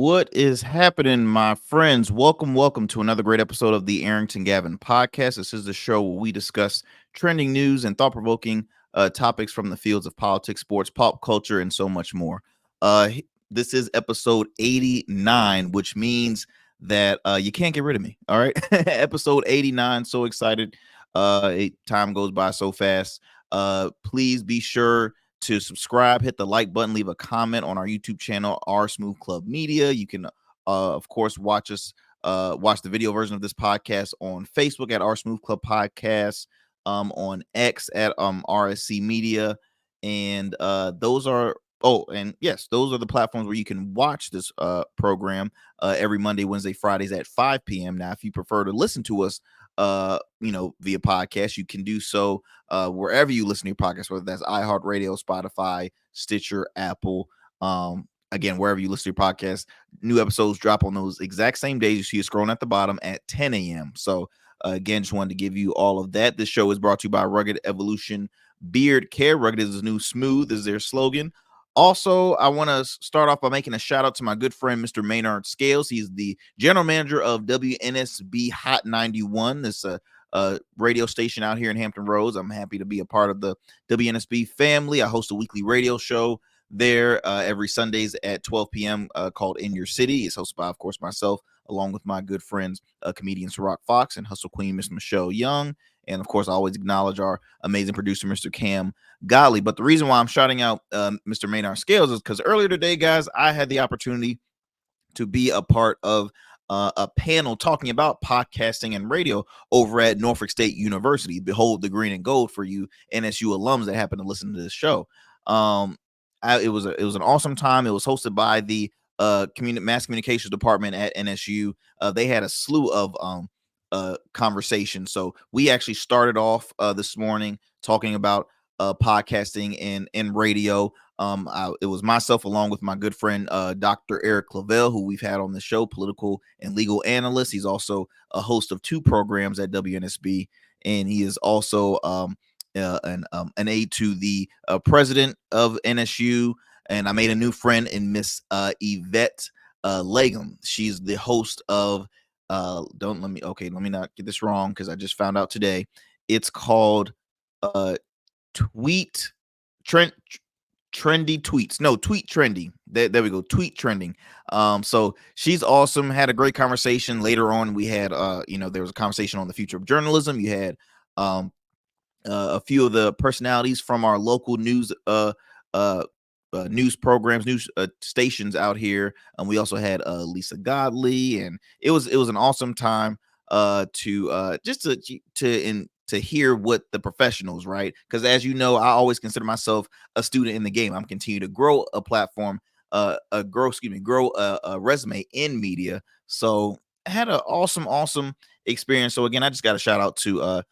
What is happening, my friends? Welcome to another great episode of the Arrington Gavin podcast. This is the show where we discuss trending news and thought-provoking topics from the fields of politics, sports, pop culture, and so much more. This is episode 89, which means that you can't get rid of me. All right, episode 89. So excited! Time goes by so fast. Please be sure to subscribe, hit the like button, leave a comment on our YouTube channel, R Smooth Club Media. You can, of course, watch the video version of this podcast on Facebook at R Smooth Club Podcast, on X at RSC Media, and those are the platforms where you can watch this program every Monday, Wednesday, Fridays at 5 p.m. Now, if you prefer to listen to us, via podcast, you can do so wherever you listen to your podcast, whether that's iHeartRadio, Spotify, Stitcher, Apple. Again, wherever you listen to your podcast, new episodes drop on those exact same days. You see it scrolling at the bottom at 10 a.m. So again, just wanted to give you all of that. This show is brought to you by Rugged Evolution Beard Care. Rugged is the new smooth is their slogan. Also, I want to start off by making a shout out to my good friend, Mr. Maynard Scales. He's the general manager of WNSB Hot 91. This a radio station out here in Hampton Roads. I'm happy to be a part of the WNSB family. I host a weekly radio show there every Sundays at 12 p.m. Called In Your City. It's hosted by, of course, myself, along with my good friends, comedian Ciroc Fox and hustle queen, Miss Michelle Young. And, of course, I always acknowledge our amazing producer, Mr. Cam Golly. But the reason why I'm shouting out Mr. Maynard Scales is because earlier today, guys, I had the opportunity to be a part of a panel talking about podcasting and radio over at Norfolk State University. Behold the green and gold for you NSU alums that happen to listen to this show. It was an awesome time. It was hosted by the mass communications department at NSU. They had a slew of conversation. So we actually started off this morning talking about podcasting and radio. It was myself along with my good friend Dr. Eric Clavel, who we've had on the show, political and legal analyst. He's also a host of two programs at WNSB, and he is also an aide to the president of NSU. And I made a new friend in Miss Yvette Legum. She's the host of let me not get this wrong because I just found out today. It's called Tweet Trend Trendy Tweets. No, Tweet Trendy. There we go. Tweet Trending. So she's awesome. Had a great conversation. Later on, we had there was a conversation on the future of journalism. You had a few of the personalities from our local news news programs, news stations out here. And we also had Lisa Godley, and it was an awesome time to hear what the professionals, right? Because as you know, I always consider myself a student in the game. I'm continuing to grow a platform, grow a resume in media. So I had an awesome experience. So again, I just got a shout out to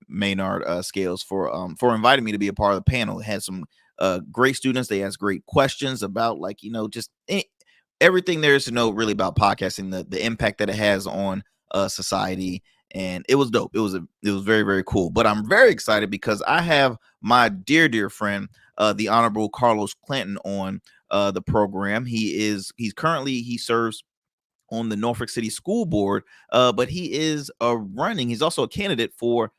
Maynard Scales for inviting me to be a part of the panel. It had some great students. They asked great questions about everything there is to know really about podcasting, the impact that it has on society. And it was dope. It was very, very cool. But I'm very excited because I have my dear friend, the Honorable Carlos Clanton, on the program. He serves on the Norfolk City School Board, but he is running. He's also a candidate for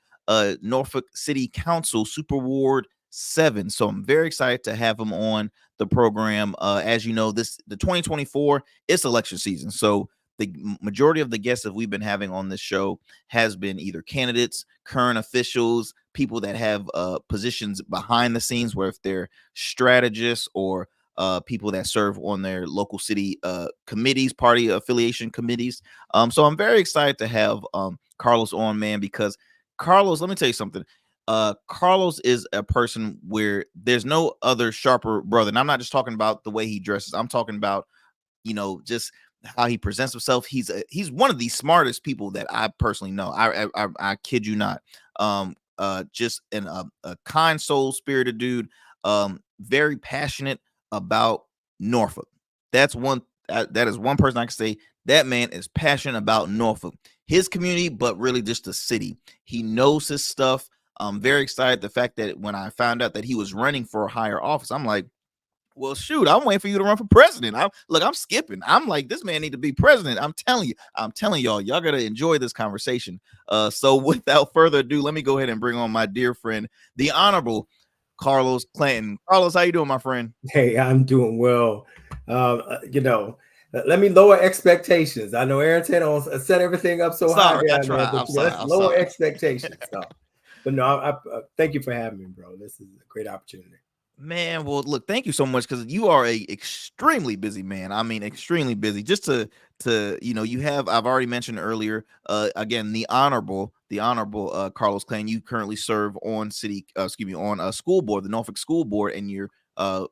Norfolk City Council Super Ward 7. So I'm very excited to have him on the program. As you know, the 2024 it's election season. So the majority of the guests that we've been having on this show has been either candidates, current officials, people that have positions behind the scenes, where if they're strategists or people that serve on their local city committees, party affiliation committees. So I'm very excited to have Carlos on, man, because Carlos, let me tell you something. Carlos is a person where there's no other sharper brother. And I'm not just talking about the way he dresses. I'm talking about, just how he presents himself. He's one of the smartest people that I personally know. I kid you not. Just a kind soul, spirited dude. Very passionate about Norfolk. That is one person I can say that man is passionate about Norfolk, his community, but really just the city. He knows his stuff. I'm very excited. The fact that when I found out that he was running for a higher office, I'm like, Well, shoot, I'm waiting for you to run for president. I'm skipping. I'm like, this man need to be president. I'm telling y'all gotta enjoy this conversation. So without further ado, let me go ahead and bring on my dear friend, the Honorable Carlos Clanton. Carlos, how you doing, my friend? Hey, I'm doing well. Let me lower expectations. I know Arrington set everything up so high Sorry, I down there, try. but I'm sorry. let's I'm lower sorry. expectations. So, but no, thank you for having me, bro. This is a great opportunity. Man, well, look, thank you so much because you are a extremely busy man. I mean, extremely busy. Just to you have I've already mentioned earlier. Again, the honorable Carlos Clan. You currently serve on on a school board, the Norfolk School Board, and you're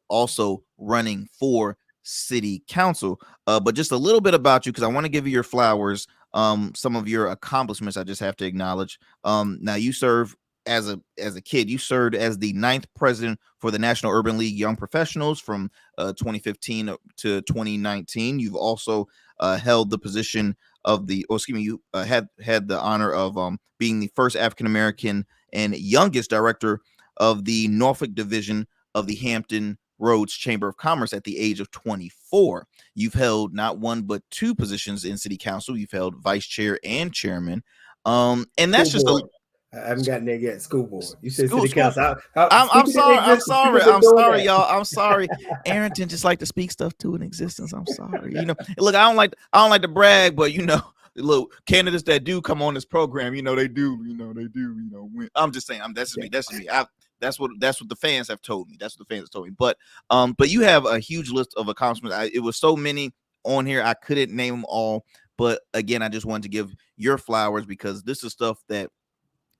also running for city council. But just a little bit about you because I want to give you your flowers. Some of your accomplishments I just have to acknowledge. Now you serve as a kid, you served as the ninth president for the National Urban League Young Professionals from 2015 to 2019. You've also held the position of you had the honor of being the first African American and youngest director of the Norfolk Division of the Hampton Roads Chamber of Commerce at the age of 24. You've held not one but two positions in City Council. You've held vice chair and chairman. And School that's just a board. I haven't gotten there yet. School board. You said school city school. council. I'm Speak it into sorry. I'm existence. sorry. People been I'm doing sorry, that. y'all. I'm sorry. Arrington just like to speak stuff to an existence. I'm sorry. Look, I don't like to brag, but look, candidates that do come on this program, win. I'm just saying. That's just Yeah. me. That's just me. That's what the fans have told me. That's what the fans have told me. But you have a huge list of accomplishments. It was so many on here, I couldn't name them all. But again, I just wanted to give your flowers because this is stuff that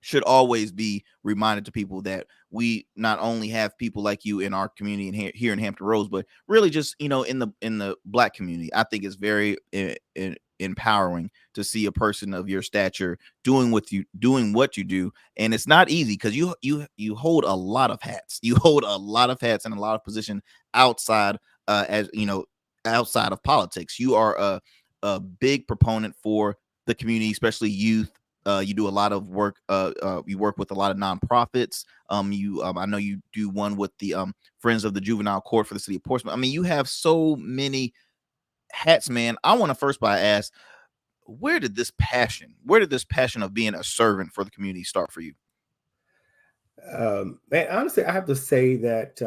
should always be reminded to people that we not only have people like you in our community and here in Hampton Roads, but really just in the Black community. I think it's very empowering to see a person of your stature doing what you do, and it's not easy because you hold a lot of hats. You hold a lot of hats and a lot of position outside as outside of politics. You are a big proponent for the community, especially youth. You do a lot of work. You work with a lot of nonprofits. I know you do one with the Friends of the Juvenile Court for the city of Portsmouth. I mean, you have so many hats, man. I want to first by ask, where did this passion of being a servant for the community start for you? Man, honestly, I have to say that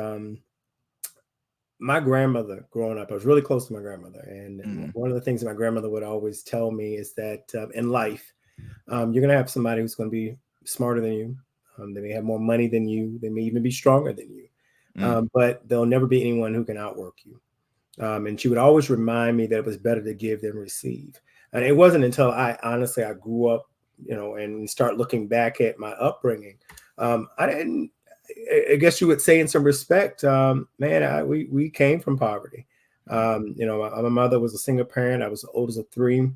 my grandmother growing up, I was really close to my grandmother. And Mm, one of the things my grandmother would always tell me is that in life, you're going to have somebody who's going to be smarter than you. They may have more money than you. They may even be stronger than you. mm, But there'll never be anyone who can outwork you. And she would always remind me that it was better to give than receive. And it wasn't until I grew up, and start looking back at my upbringing. I didn't. I guess you would say, in some respect, man, we came from poverty. My mother was a single parent. I was the oldest of three.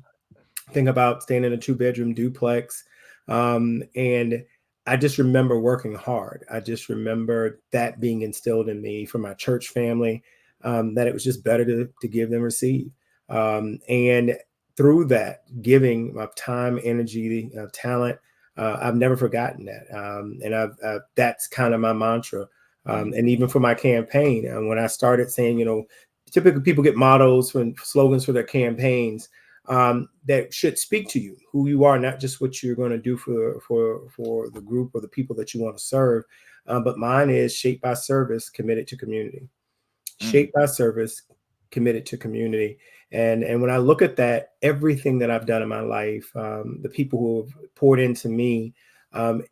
Think about staying in a two-bedroom duplex, and I just remember working hard. I just remember that being instilled in me from my church family, that it was just better to give than receive. And through that giving of time, energy, talent, I've never forgotten that. And that's kind of my mantra. mm, And even for my campaign, when I started saying, typically people get mottos and slogans for their campaigns, that should speak to you, who you are, not just what you're going to do for the group or the people that you want to serve. But mine is shaped by service, committed to community. mm, Shaped by service, committed to community. And when I look at that, everything that I've done in my life, the people who have poured into me, um,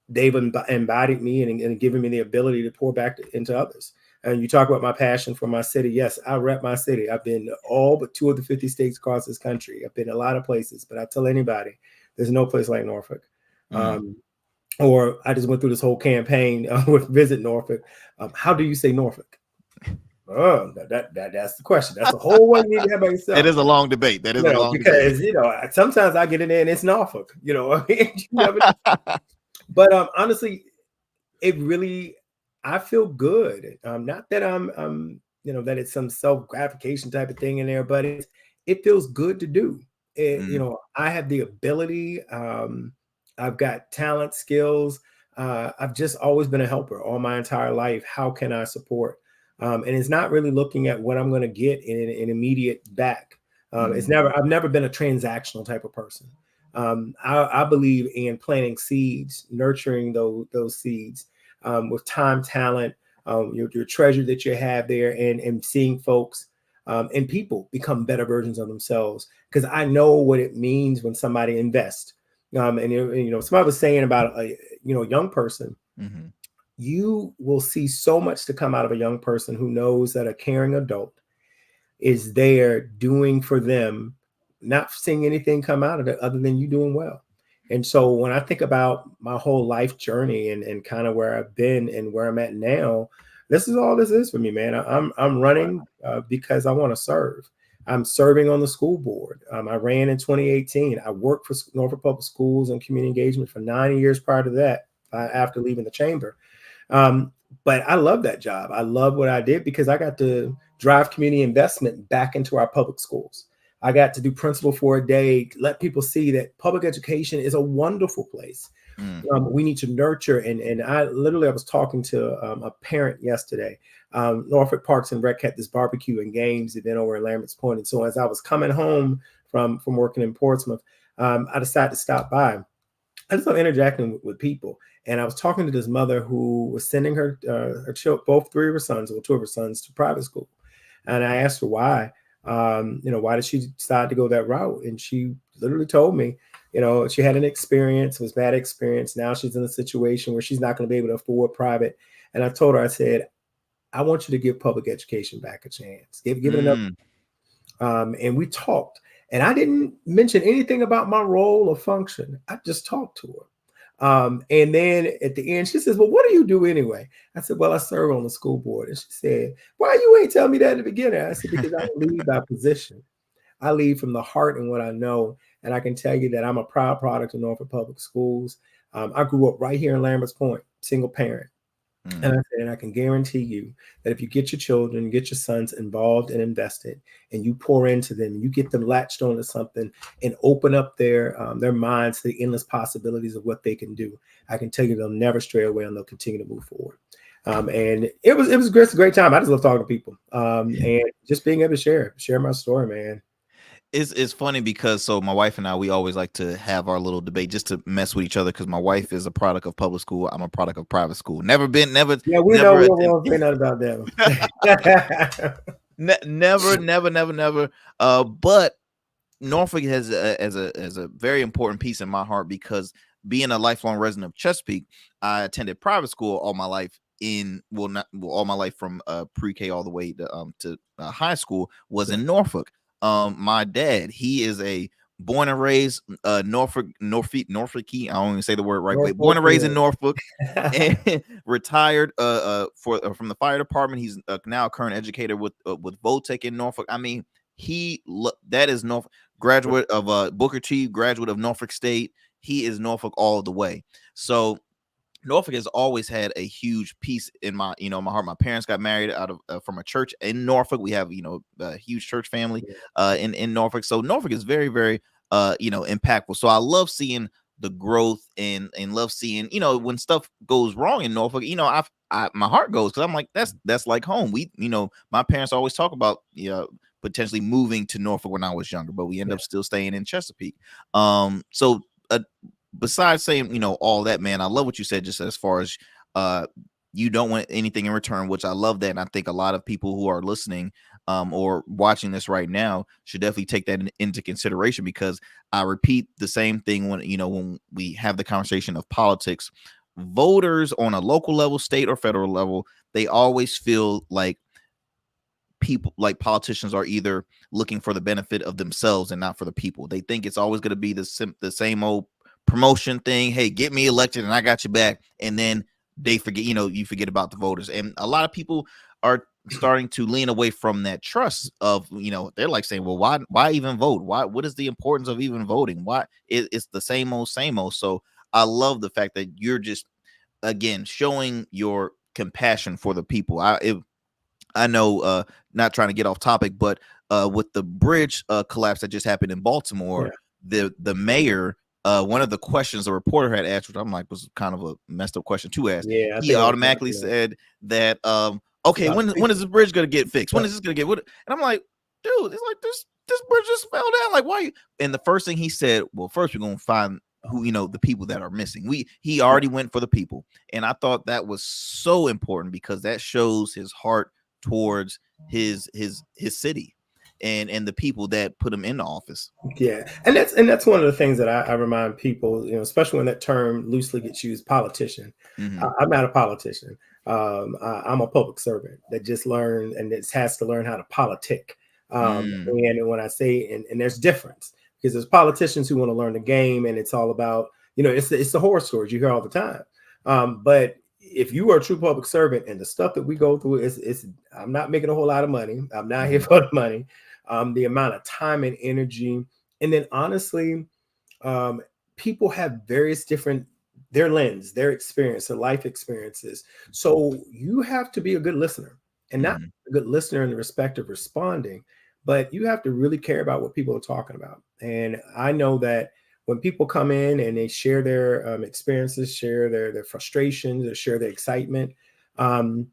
they've embodied me and given me the ability to pour back into others. And you talk about my passion for my city. Yes, I rep my city. I've been to all but two of the 50 states across this country. I've been a lot of places, but I tell anybody, there's no place like Norfolk. mm. Or I just went through this whole campaign with Visit Norfolk. How do you say Norfolk? Oh, that's the question. That's a whole one you need to have by That yourself. is a long debate. That is a long debate. Because sometimes I get in there and it's Norfolk. I mean, you never. But honestly, it really, I feel good. Not that that it's some self gratification type of thing in there, but it feels good to do. Mm, I have the ability. I've got talent, skills. I've just always been a helper all my entire life. How can I support? and it's not really looking at what I'm going to get in an immediate back. I've never been a transactional type of person. I believe in planting seeds, nurturing those seeds with time, talent, your treasure that you have there, and seeing folks and people become better versions of themselves. Because I know what it means when somebody invests. Somebody was saying about a young person. Mm-hmm. You will see so much to come out of a young person who knows that a caring adult is there doing for them, not seeing anything come out of it other than you doing well. And so when I think about my whole life journey and kind of where I've been and where I'm at now, this is all this is for me, man. I'm running because I want to serve. I'm serving on the school board. I ran in 2018. I worked for Norfolk Public Schools and community engagement for 9 years prior to that, after leaving the chamber. But I love that job. I love what I did because I got to drive community investment back into our public schools. I got to do principal for a day, let people see that public education is a wonderful place. We need to nurture. And I was talking to a parent yesterday. Norfolk Parks and Rec had this barbecue and games event over in Lambert's Point. And so as I was coming home from working in Portsmouth, I decided to stop by. I just love interacting with people. And I was talking to this mother who was sending her both three of her sons, or two of her sons, to private school. And I asked her why. Why did she decide to go that route? And she literally told me, she had an experience, it was a bad experience. Now she's in a situation where she's not going to be able to afford private. And I told her, I said, I want you to give public education back a chance. Give it another. And we talked. And I didn't mention anything about my role or function. I just talked to her. And then at the end, she says, well, what do you do anyway? I said, well, I serve on the school board. And she said, why you ain't tell me that in the beginning? I said, because I don't lead by position. I lead from the heart and what I know. And I can tell you that I'm a proud product of Norfolk Public Schools. I grew up right here in Lambert's Point, single parent. And I said, and I can guarantee you that if you get your children, get your sons involved and invested, and you pour into them, you get them latched onto something and open up their minds to the endless possibilities of what they can do, I can tell you they'll never stray away and they'll continue to move forward. And it was a great time. I just love talking to people and just being able to share my story, man. It's funny because so my wife and I, we always like to have our little debate just to mess with each other because my wife is a product of public school. I'm a product of private school. Yeah, we never know we don't say nothing about them. never. But Norfolk has as a very important piece in my heart because being a lifelong resident of Chesapeake, I attended private school all my life all my life from pre-K all the way to high school was in Norfolk. My dad, he is a born and raised Norfolk. I don't even say the word right, but born and raised in Norfolk, and retired from the fire department. He's now a current educator with Voltech in Norfolk. I mean, that is Norfolk, graduate of Booker T, graduate of Norfolk State. He is Norfolk all the way. So Norfolk has always had a huge piece in my my heart. My parents got married out of from a church in Norfolk. We have a huge church family in Norfolk. So Norfolk is very very impactful. So I love seeing the growth and love seeing when stuff goes wrong in Norfolk. My heart goes because I'm like that's like home. We my parents always talk about potentially moving to Norfolk when I was younger, but we end up still staying in Chesapeake. So besides saying all that, man, I love what you said just as far as you don't want anything in return, which I love that. And I think a lot of people who are listening or watching this right now should definitely take that into consideration, because I repeat the same thing when we have the conversation of politics. Voters on a local level, state or federal level, they always feel like politicians are either looking for the benefit of themselves and not for the people. They think it's always going to be the same old promotion thing. Hey, get me elected and I got you back. And then they forget, you forget about the voters. And a lot of people are starting to lean away from that trust of, they're like saying, well, why even vote? What is the importance of even voting? Why it's the same old. So I love the fact that you're just, again, showing your compassion for the people. I know, not trying to get off topic, but with the bridge collapse that just happened in Baltimore, the mayor, one of the questions the reporter had asked, which I'm like was kind of a messed up question to ask. Yeah, He automatically said that Okay, when is the bridge gonna get fixed? When is this gonna get what? And I'm like, dude, it's like this bridge just fell down. Like, why you? And the first thing he said, well, first we're gonna find who, the people that are missing. He already went for the people. And I thought that was so important because that shows his heart towards his city and the people that put him in the office. Yeah, and that's one of the things that I remind people, especially when that term loosely gets used, politician. I'm not a politician. I'm a public servant that just learned and it has to learn how to politic. And when I say, and there's difference because there's politicians who want to learn the game, and it's all about, it's the horror stories you hear all the time. But if you are a true public servant and the stuff that we go through is I'm not making a whole lot of money. I'm not here for the money. The amount of time and energy. And then honestly, people have various different, their lens, their experience, their life experiences. So you have to be a good listener, and not a good listener in the respect of responding, but you have to really care about what people are talking about. And I know that when people come in and they share their experiences, share their frustrations, or share their excitement, I'm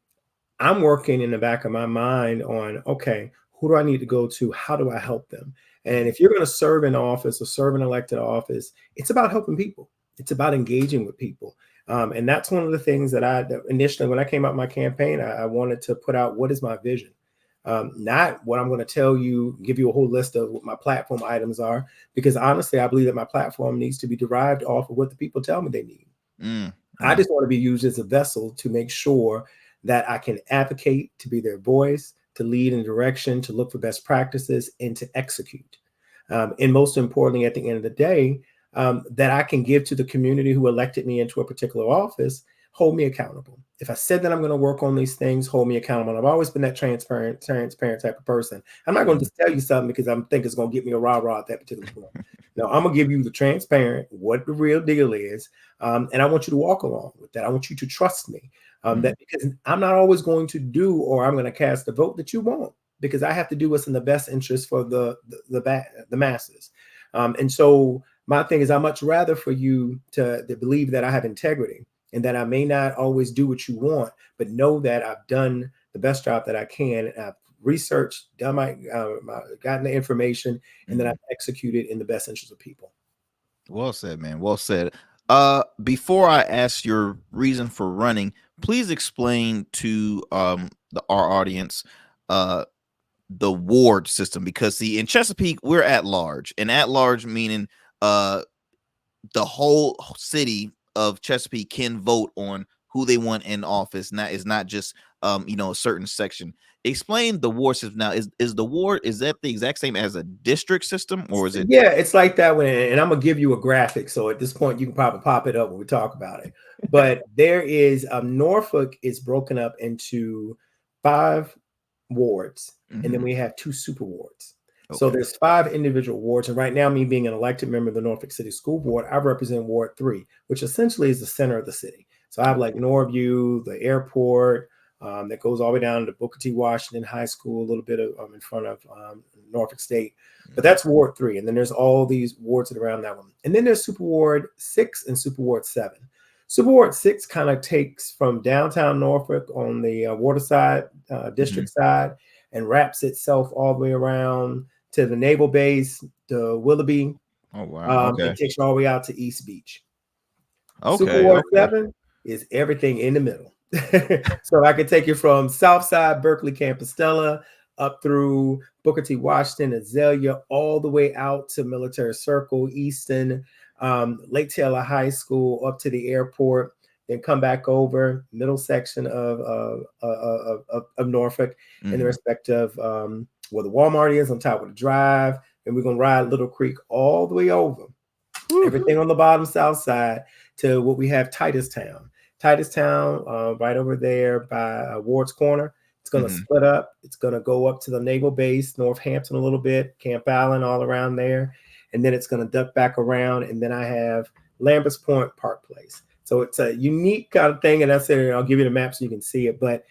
working in the back of my mind on, okay, who do I need to go to? How do I help them? And if you're going to serve in office or serve an elected office, it's about helping people. It's about engaging with people. And that's one of the things that initially, when I came out my campaign, I wanted to put out, what is my vision? Not what I'm going to tell you, give you a whole list of what my platform items are, because honestly, I believe that my platform needs to be derived off of what the people tell me they need. I just want to be used as a vessel to make sure that I can advocate, to be their voice, to lead in direction, to look for best practices, and to execute. And most importantly, at the end of the day, that I can give to the community who elected me into a particular office, hold me accountable. If I said that I'm going to work on these things, hold me accountable. And I've always been that transparent type of person. I'm not going to just tell you something because I think it's going to get me a rah-rah at that particular point. No, I'm going to give you the transparent, what the real deal is. And I want you to walk along with that. I want you to trust me. That because I'm not always going to do, or I'm going to cast the vote that you want, because I have to do what's in the best interest for the masses. And so my thing is, I much rather for you to believe that I have integrity and that I may not always do what you want, but know that I've done the best job that I can. I've researched, done gotten the information, and then I've executed in the best interest of people. Well said, man. Well said. Before I ask your reason for running, please explain to our audience the ward system, because see, in Chesapeake we're at large, and at large meaning the whole city of Chesapeake can vote on who they want in office. And that is not just a certain section. Explain the ward system now. Is the ward, is that the exact same as a district system, or is it? Yeah, it's like that and I'm gonna give you a graphic, so at this point you can probably pop it up when we talk about it. But there is Norfolk is broken up into 5 wards, and then we have 2 super wards. So there's 5 individual wards, and right now, me being an elected member of the Norfolk City School Board, I represent Ward 3, which essentially is the center of the city. So I have like Norview, the airport, that goes all the way down to Booker T. Washington High School, a little bit of in front of Norfolk State. But that's Ward 3. And then there's all these wards around that one. And then there's Super Ward 6 and Super Ward 7. Super Ward 6 kind of takes from downtown Norfolk on the Waterside district side and wraps itself all the way around to the Naval Base, to Willoughby. Oh, wow. Okay. It takes you all the way out to East Beach. Okay. Super Ward 7 is everything in the middle. So I could take you from Southside, Berkeley, Compostela, up through Booker T. Washington, Azalea, all the way out to Military Circle, Easton, Lake Taylor High School, up to the airport, then come back over middle section of Norfolk in the respect of where the Walmart is on top of the drive, and we're gonna ride Little Creek all the way over. Everything on the bottom south side to what we have Titustown, right over there by Ward's Corner. It's going to split up. It's going to go up to the Naval Base, Northampton a little bit, Camp Allen, all around there. And then it's going to duck back around. And then I have Lambert's Point, Park Place. So it's a unique kind of thing. And that's it. I'll give you the map so you can see it. But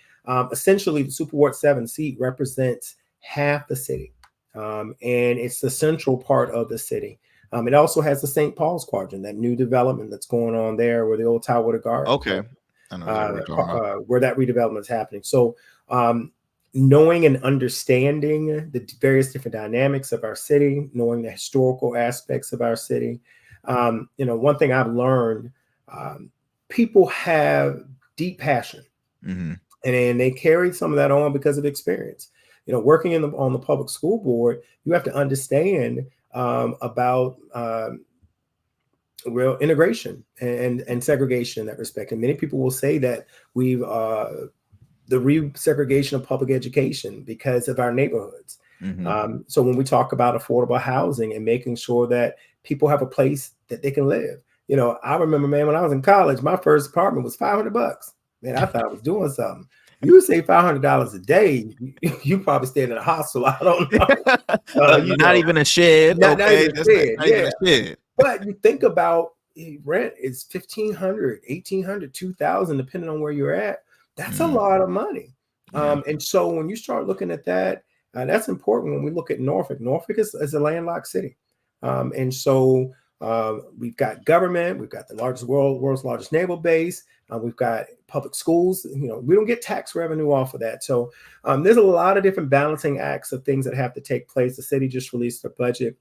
essentially, the Super Ward 7 seat represents half the city. And it's the central part of the city. It also has the St. Paul's Quadrant, that new development that's going on there where the old Tidewater Guard. Okay. I know where that redevelopment is happening. So Knowing and understanding the various different dynamics of our city, knowing the historical aspects of our city. One thing I've learned, people have deep passion, Mm-hmm. and they carry some of that on because of experience. Working on the public school board, you have to understand about real integration and segregation in that respect. And many people will say that we've the resegregation of public education because of our neighborhoods. Mm-hmm. So when we talk about affordable housing and making sure that people have a place that they can live, I remember, man, when I was in college, my first apartment was $500. Man, I thought I was doing something. You would say $500 a day, you probably stayed in a hostel. I don't know. Not even a shed. Not Okay, even a that's shed. not even Yeah. a shed. But you think about rent is 1,500, 1,800, 2,000, depending on where you're at. That's a Mm, lot of money. yeah. And so when you start looking at that, that's important when we look at Norfolk. Norfolk is a landlocked city. And so we've got government, we've got the world's largest naval base, we've got public schools. We don't get tax revenue off of that. So there's a lot of different balancing acts of things that have to take place. The city just released a budget,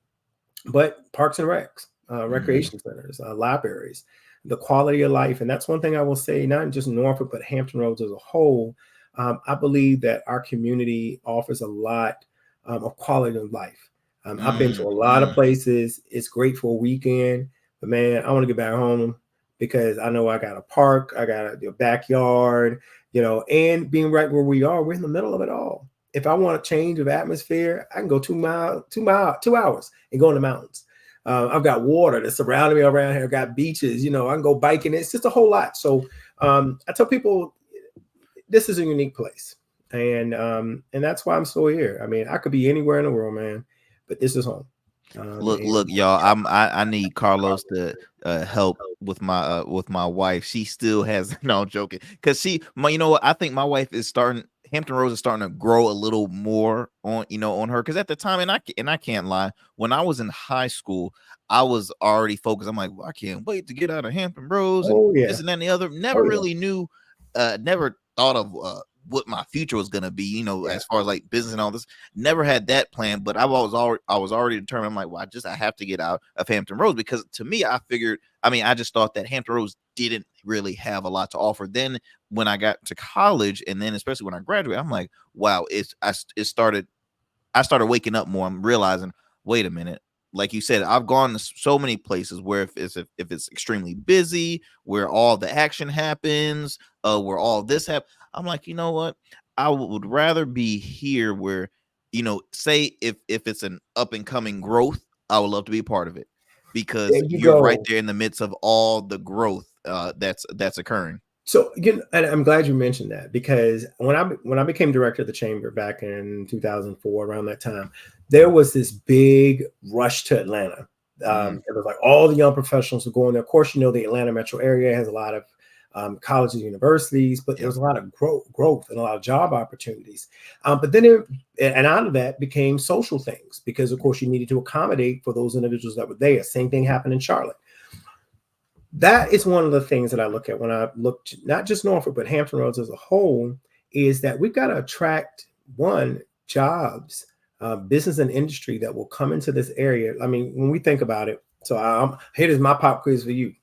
but parks and recs, Mm, recreation centers, libraries, the quality of life. And that's one thing I will say, not just Norfolk, but Hampton Roads as a whole. I believe that our community offers a lot of quality of life. I've been to a lot of mm. places. It's great for a weekend, but man, I want to get back home because I know I got a park, I got a backyard, and being right where we are, we're in the middle of it all. If I want a change of atmosphere, I can go 2 hours and go in the mountains. I've got water that's surrounding me around here. I've got beaches, I can go biking. It's just a whole lot. So I tell people this is a unique place. And that's why I'm still here. I mean, I could be anywhere in the world, man, but this is home. Look, y'all. I need Carlos to help with my wife. She still has no, I'm joking, because you know what? I think my wife is starting. Hampton Roads is starting to grow a little more on her, because at the time, and I can't lie, when I was in high school, I was already focused. I'm like, well, I can't wait to get out of Hampton Roads and Oh yeah. this and that and the other. Oh Never yeah. really knew, never thought of what my future was gonna be. Yeah. As far as like business and all this, never had that plan. But I was already determined. I'm like, well, I have to get out of Hampton Roads, because to me, I just thought that Hampton Roads didn't really have a lot to offer. Then when I got to college, and then especially when I graduated, I'm like, wow, I started waking up more. I'm realizing, wait a minute. Like you said, I've gone to so many places where if it's extremely busy, where all the action happens, where all this happens, I'm like, you know what? I would rather be here where, say if it's an up and coming growth, I would love to be a part of it, because There you you're right go. there in the midst of all the growth that's occurring. So and I'm glad you mentioned that, because when I became director of the chamber back in 2004, around that time, there was this big rush to Atlanta. Mm, It was like all the young professionals were going there. Of course, the Atlanta metro area has a lot of colleges, universities, but there yep. was a lot of growth and a lot of job opportunities. But then and out of that became social things, because of course you needed to accommodate for those individuals that were there. Same thing happened in Charlotte. That is one of the things that I look at when I look not just Norfolk, but Hampton Roads as a whole, is that we've got to attract jobs, business and industry that will come into this area. I mean, when we think about it, so here's my pop quiz for you.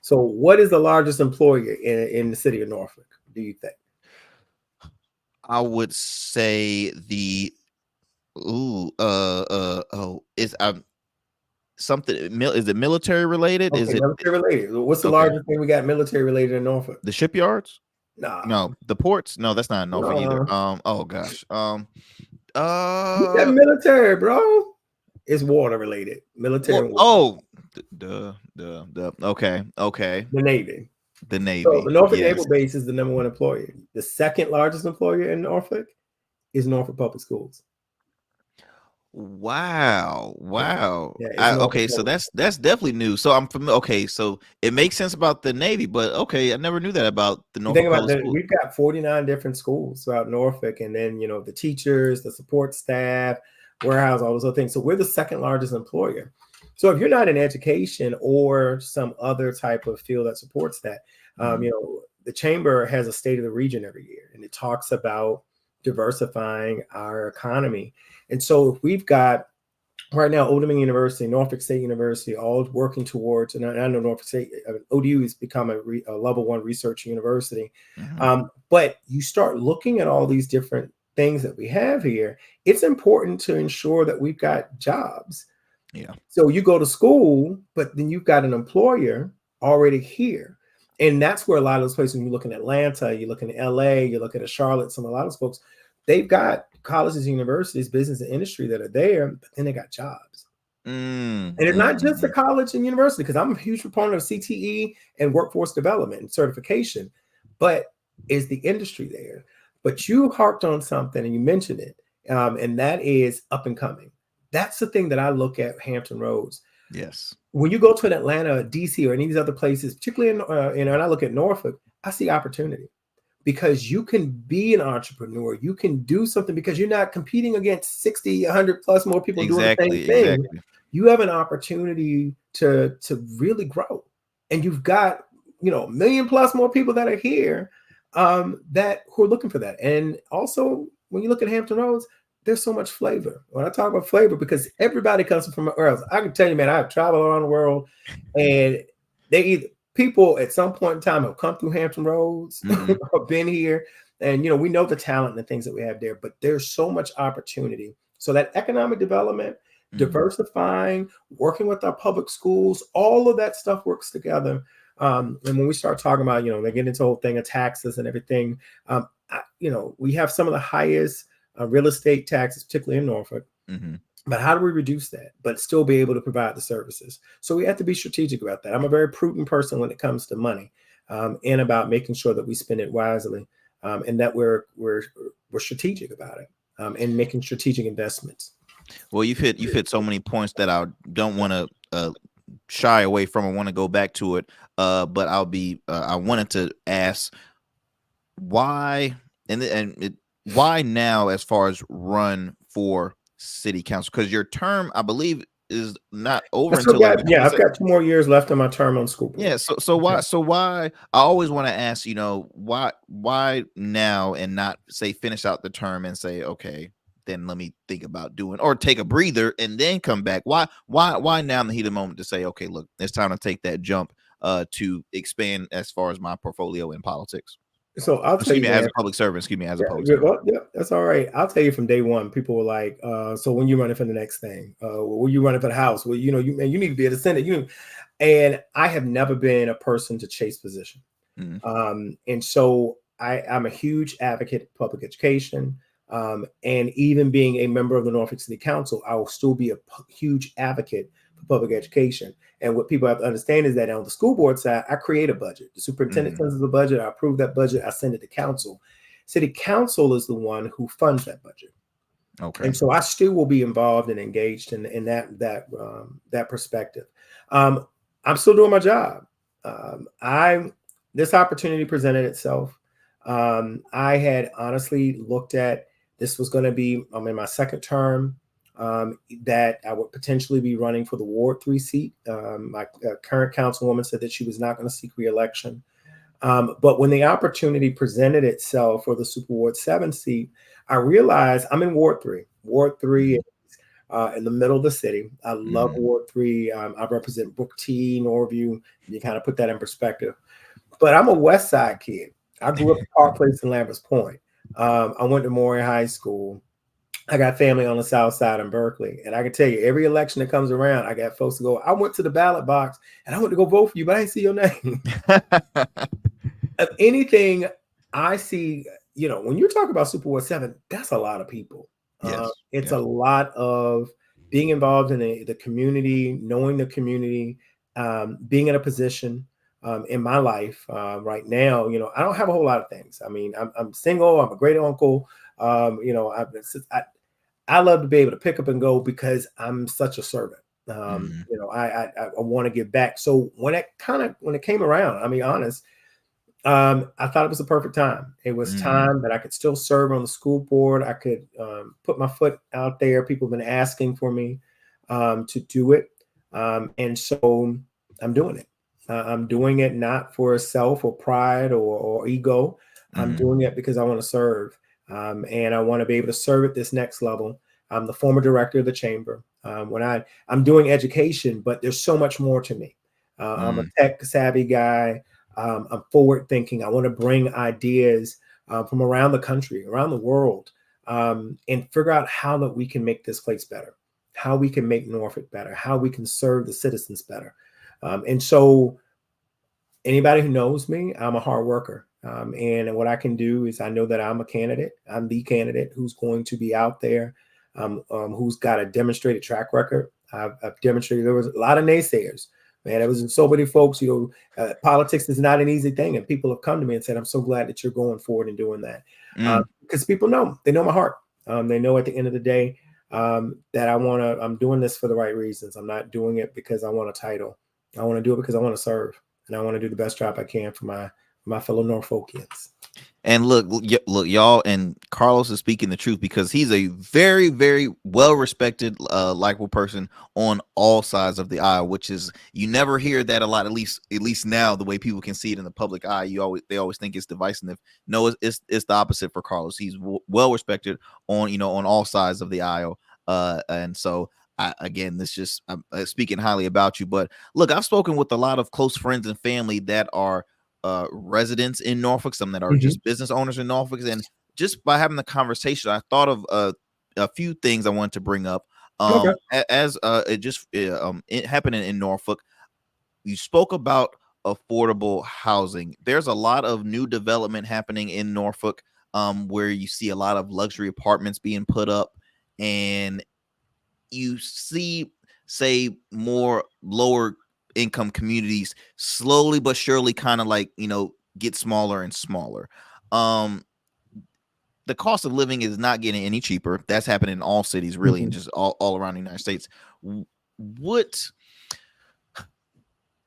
So what is the largest employer in the city of Norfolk, do you think? I would say the is something is it military related? Is Okay, it military related. What's the okay? largest thing we got military related in Norfolk? The shipyards? Nah, No, the ports? No, that's not in Norfolk either. no. Oh gosh. You said military, bro. It's water related. Military Well, and water. duh. Okay. The Navy. The So the Navy. Norfolk Yes. Naval Base is the number one employer. The second largest employer in Norfolk is Norfolk Public Schools. Yeah, Wow. yeah, it's Norfolk Okay, so Public. that's definitely new. So I'm familiar. Okay, so it makes sense about the Navy, but okay, I never knew that about the You think Norfolk about Public that, School. we've got 49 different schools throughout Norfolk, and then the teachers, the support staff, warehouse, all those other things. So we're the second largest employer. So if you're not in education or some other type of field that supports that, Mhm. the chamber has a state of the region every year, and it talks about diversifying our economy. And so if we've got right now, Old Dominion University, Norfolk State University, all working towards, and I know Norfolk State, ODU has become a level 1 research university. But you start looking at all these different things that we have here, it's important to ensure that we've got jobs. Yeah. So you go to school, but then you've got an employer already here. And that's where a lot of those places, when you look in Atlanta, you look in LA, you look at Charlotte, a lot of those folks, they've got colleges, universities, business and industry that are there, but then they got jobs. And it's not just the college and university, because I'm a huge proponent of CTE and workforce development and certification, but is the industry there? But you harped on something and you mentioned it, and that is up and coming. That's the thing that I look at Hampton Roads. Yes. When you go to an Atlanta, DC, or any of these other places, particularly in, and I look at Norfolk, I see opportunity. Because you can be an entrepreneur, you can do something, because you're not competing against 60, 100 plus more people doing the same thing. Exactly. You have an opportunity to really grow, and you've got, you know, 1 million plus more people that are here that who are looking for that. And also, when you look at Hampton Roads, there's so much flavor. When I talk about flavor, because everybody comes from somewhere else. I can tell you, man, I've traveled around the world, and people at some point in time have come through Hampton Roads, have been here, and you know, we know the talent and the things that we have there, but there's so much opportunity. So that economic development, diversifying, working with our public schools, all of that stuff works together. And when we start talking about, you know, they get into the whole thing of taxes and everything, you know, we have some of the highest real estate taxes, particularly in Norfolk. But how do we reduce that, but still be able to provide the services? So we have to be strategic about that. I'm a very prudent person when it comes to money, and about making sure that we spend it wisely, and that we're strategic about it, and making strategic investments. Well, you've hit so many points that I don't want to shy away from. I want to go back to it, but I wanted to ask why why now, as far as run for city council, because your term, I believe, is not over until I've got 2 more years left on my term on school board. Yeah, so why I always want to ask, you know, why now, and not say finish out the term and say, okay, then let me think about doing, or take a breather and then come back. Why now in the heat of the moment to say, okay, look, it's time to take that jump to expand as far as my portfolio in politics? So I'll tell you, as a public servant, as a public servant. Well, yeah, that's all right. I'll tell you from day one, people were like, so when you running for the next thing, when you running for the House, well, you know, you need to be at the Senate. And I have never been a person to chase position. And so I'm a huge advocate of public education. And even being a member of the Norfolk City Council, I will still be a huge advocate for public education. And what people have to understand is that on the school board side, I create a budget. The superintendent sends us a budget. I approve that budget. I send it to council. City council is the one who funds that budget. Okay. And so I still will be involved and engaged in that perspective. I'm still doing my job. This opportunity presented itself. I had honestly looked at, this was going to be, I'm in my second term. That I would potentially be running for the Ward 3 seat. My current councilwoman said that she was not going to seek re-election. But when the opportunity presented itself for the Super Ward 7 seat, I realized I'm in Ward 3. Ward 3 is in the middle of the city. I love Ward 3. I represent Brook T, Norview. You kind of put that in perspective. But I'm a West Side kid. I grew up in Park Place and Lamberts Point. I went to Maury High School. I got family on the South Side in Berkeley. And I can tell you, every election that comes around, I got folks to go, I went to the ballot box and I went to go vote for you, but I didn't see your name. If anything, I see, you know, when you talk about Super Ward 7, that's a lot of people. It's a lot of being involved in the community, knowing the community, being in a position in my life right now. You know, I don't have a whole lot of things. I mean, I'm single. I'm a great uncle. You know, I love to be able to pick up and go because I'm such a servant. You know, I want to give back. So when it came around, I mean, honest, I thought it was the perfect time. It was time that I could still serve on the school board. I could put my foot out there. People have been asking for me to do it. And so I'm doing it. I'm doing it not for self or pride or ego. I'm doing it because I want to serve. and I want to be able to serve at this next level. I'm the former director of the chamber. I'm doing education, but there's so much more to me. I'm a tech savvy guy. I'm forward thinking. I want to bring ideas from around the country, around the world, and figure out how that we can make this place better, how we can make Norfolk better, how we can serve the citizens better. And so anybody who knows me, I'm a hard worker. And what I can do is I know that I'm a candidate. I'm the candidate who's going to be out there, who's got a demonstrated track record. I've demonstrated. There was a lot of naysayers. Man, there was so many folks, politics is not an easy thing. And people have come to me and said, I'm so glad that you're going forward and doing that. Because people they know my heart. They know at the end of the day that I'm doing this for the right reasons. I'm not doing it because I want a title. I want to do it because I want to serve. And I want to do the best job I can for my fellow Norfolkians. And look, y'all, and Carlos is speaking the truth because he's a very, very well-respected, likable person on all sides of the aisle, which is, you never hear that a lot, at least now, the way people can see it in the public eye. They always think it's divisive. No, it's the opposite for Carlos. He's well-respected on all sides of the aisle. And so again, I'm speaking highly about you. But look, I've spoken with a lot of close friends and family that are residents in Norfolk, some that are just business owners in Norfolk, and just by having the conversation, I thought of a few things I wanted to bring up. Okay. As it happening in Norfolk, you spoke about affordable housing. There's a lot of new development happening in Norfolk, where you see a lot of luxury apartments being put up, and you see, say, more lower income communities slowly but surely kind of like get smaller and smaller. The cost of living is not getting any cheaper. That's happening in all cities, really, and just all around the United States. What,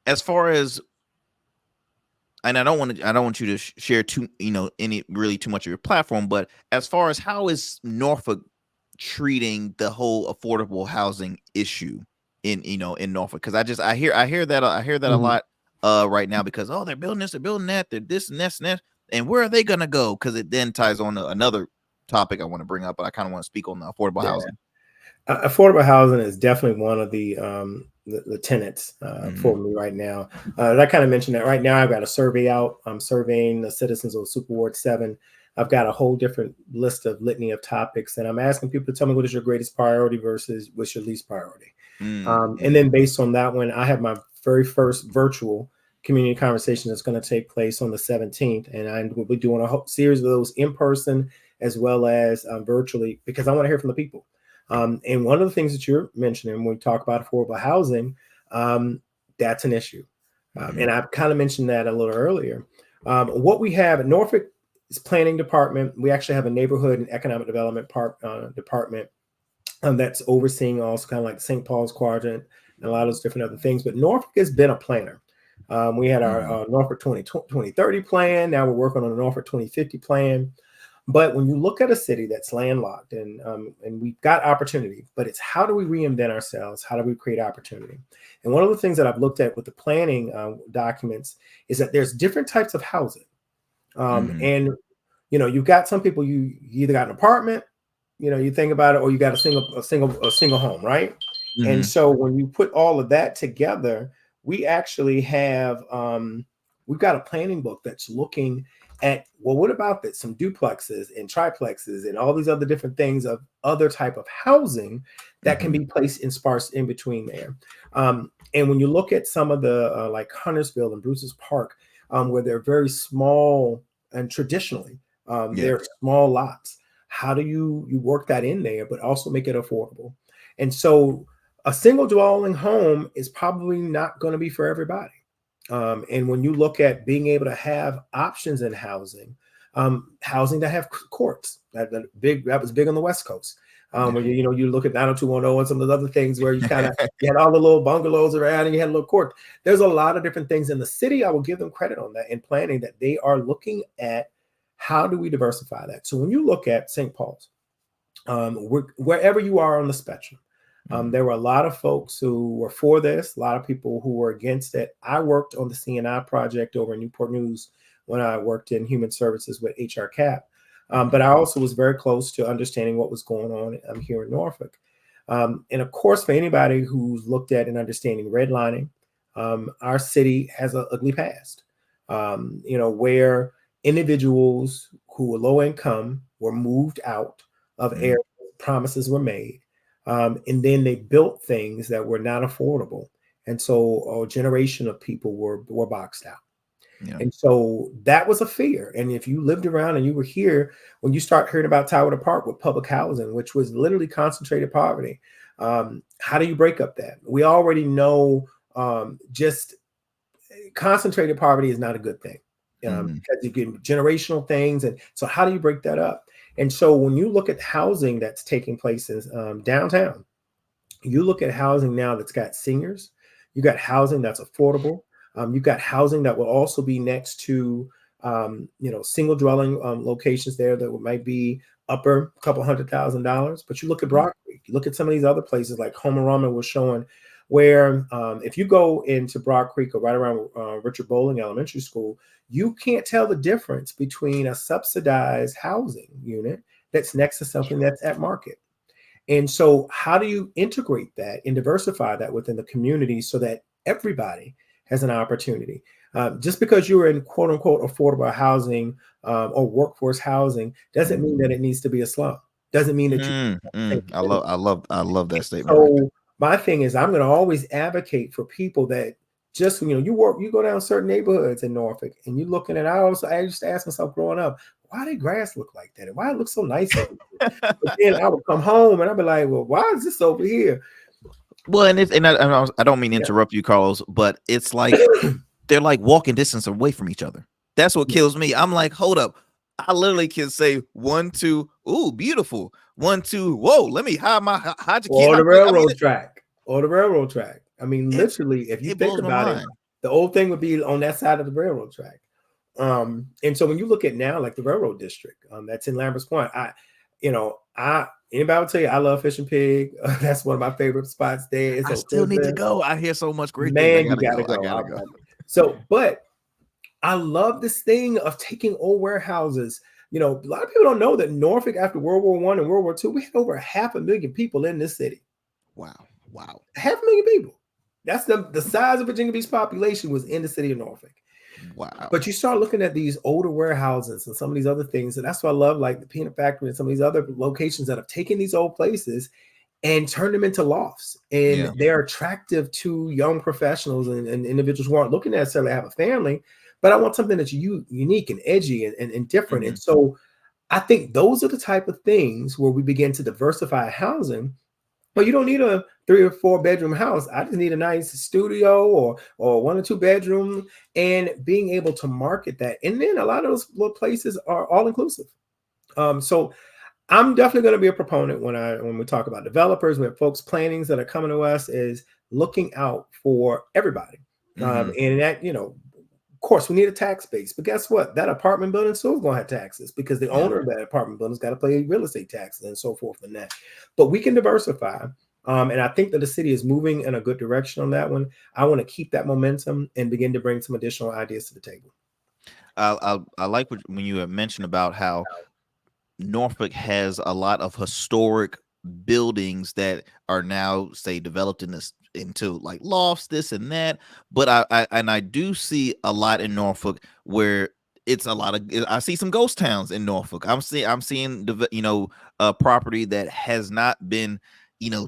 as far as, and I don't want you to share any really too much of your platform, but as far as how is Norfolk treating the whole affordable housing issue in Norfolk? Because I hear that a lot right now, because they're building this, they're building that, they're this and this and that, and where are they gonna go? Because it then ties on to another topic I want to bring up, but I kind of want to speak on the affordable housing. Affordable housing is definitely one of the tenants for me right now. I kind of mentioned that right now I've got a survey out. I'm surveying the citizens of Super Ward 7. I've got a whole different list of litany of topics, and I'm asking people to tell me what is your greatest priority versus what's your least priority. And then based on that one, I have my very first virtual community conversation that's going to take place on the 17th. And I will be doing a whole series of those in person as well as virtually, because I want to hear from the people. And one of the things that you're mentioning when we talk about affordable housing, that's an issue. And I've kind of mentioned that a little earlier. What we have at Norfolk is planning department. We actually have a neighborhood and economic development department that's overseeing also kind of like the St. Paul's quadrant and a lot of those different other things. But Norfolk has been a planner. We had our Norfolk 2030 plan. Now we're working on a Norfolk 2050 plan. But when you look at a city that's landlocked and we've got opportunity, but it's how do we reinvent ourselves? How do we create opportunity? And one of the things that I've looked at with the planning documents is that there's different types of housing. And, you've got some people, you either got an apartment, you think about it, or you got a single home, right? And so when you put all of that together, we actually have, we've got a planning book that's looking at, well, what about that? Some duplexes and triplexes and all these other different things of other type of housing that can be placed in sparse in between there. And when you look at some of the like Huntersville and Bruce's Park, where they're very small and traditionally they're small lots, how do you work that in there, but also make it affordable? And so a single dwelling home is probably not going to be for everybody. And when you look at being able to have options in housing, housing that have courts, that was big on the West Coast. When you look at 90210 and some of the other things where you kind of you had all the little bungalows around and you had a little court. There's a lot of different things in the city. I will give them credit on that in planning, that they are looking at how do we diversify that. So when you look at St. Paul's, wherever you are on the spectrum, there were a lot of folks who were for this, a lot of people who were against it. I worked on the CNI project over in Newport News when I worked in human services with HR CAP. But I also was very close to understanding what was going on here in Norfolk. And of course, for anybody who's looked at and understanding redlining, our city has an ugly past, where individuals who were low income were moved out of Mm-hmm. areas, promises were made, and then they built things that were not affordable. And so a generation of people were boxed out. Yeah. And so that was a fear. And if you lived around and you were here, when you start hearing about Tower Park with public housing, which was literally concentrated poverty, how do you break up that? We already know just concentrated poverty is not a good thing, Mm-hmm. because you get generational things. And so how do you break that up? And so when you look at housing that's taking place in downtown, you look at housing now that's got seniors, you got housing that's affordable, you've got housing that will also be next to single dwelling locations there that might be upper couple $100,000. But you look at Broad Creek, you look at some of these other places like Home and Ramen was showing, where if you go into Broad Creek or right around Richard Bowling Elementary School, you can't tell the difference between a subsidized housing unit that's next to something that's at market. And so, how do you integrate that and diversify that within the community so that everybody has an opportunity? Just because you're in quote unquote affordable housing or workforce housing doesn't mean that it needs to be a slum. Doesn't mean that you. I love that statement right there. So my thing is, I'm going to always advocate for people that just you go down certain neighborhoods in Norfolk and you're looking at. I used to ask myself growing up, why did grass look like that? And why it looks so nice over here? But then I would come home and I'd be like, well, why is this over here? Well, I don't mean to interrupt you, Carlos, but it's like they're like walking distance away from each other. That's what kills me. I'm like, hold up. I literally can say 1, 2, ooh, beautiful. 1, 2, whoa, let me hide your kid. Or the I mean, railroad track. Or the railroad track. I mean, literally, if you it think blows my about it, mind. the old thing would be on that side of the railroad track. And so when you look at now, like the railroad district, that's in Lambert's Point, anybody will tell you I love Fish and Pig. That's one of my favorite spots there. It's I on still need to Thursday. go. I hear so much great things. I Man, you gotta gotta go. go. I gotta go. So, but I love this thing of taking old warehouses. A lot of people don't know that Norfolk, after World War I and World War II, we had over 500,000 people in this city. Wow. 500,000 people. That's the size of Virginia Beach's population was in the city of Norfolk. Wow. But you start looking at these older warehouses and some of these other things, and that's why I love like the peanut factory and some of these other locations that have taken these old places and turned them into lofts. And Yeah. they're attractive to young professionals and individuals who aren't looking to necessarily have a family, but I want something that's unique and edgy and different. Mm-hmm. And so I think those are the type of things where we begin to diversify housing. But you don't need a 3 or 4 bedroom house. I just need a nice studio or 1 or 2 bedroom, and being able to market that. And then a lot of those little places are all inclusive. So I'm definitely going to be a proponent when we talk about developers, we have folks plannings that are coming to us, is looking out for everybody. Mm-hmm. And that, of course, we need a tax base, but guess what? That apartment building still is going to have taxes because the owner of that apartment building's got to pay real estate taxes and so forth and that. But we can diversify. And I think that the city is moving in a good direction on that one. I want to keep that momentum and begin to bring some additional ideas to the table. I like when you had mentioned about how Norfolk has a lot of historic buildings that are now, say, developed into like lofts, this and that. But I do see a lot in Norfolk where it's a lot of. I see some ghost towns in Norfolk. I'm seeing property that has not been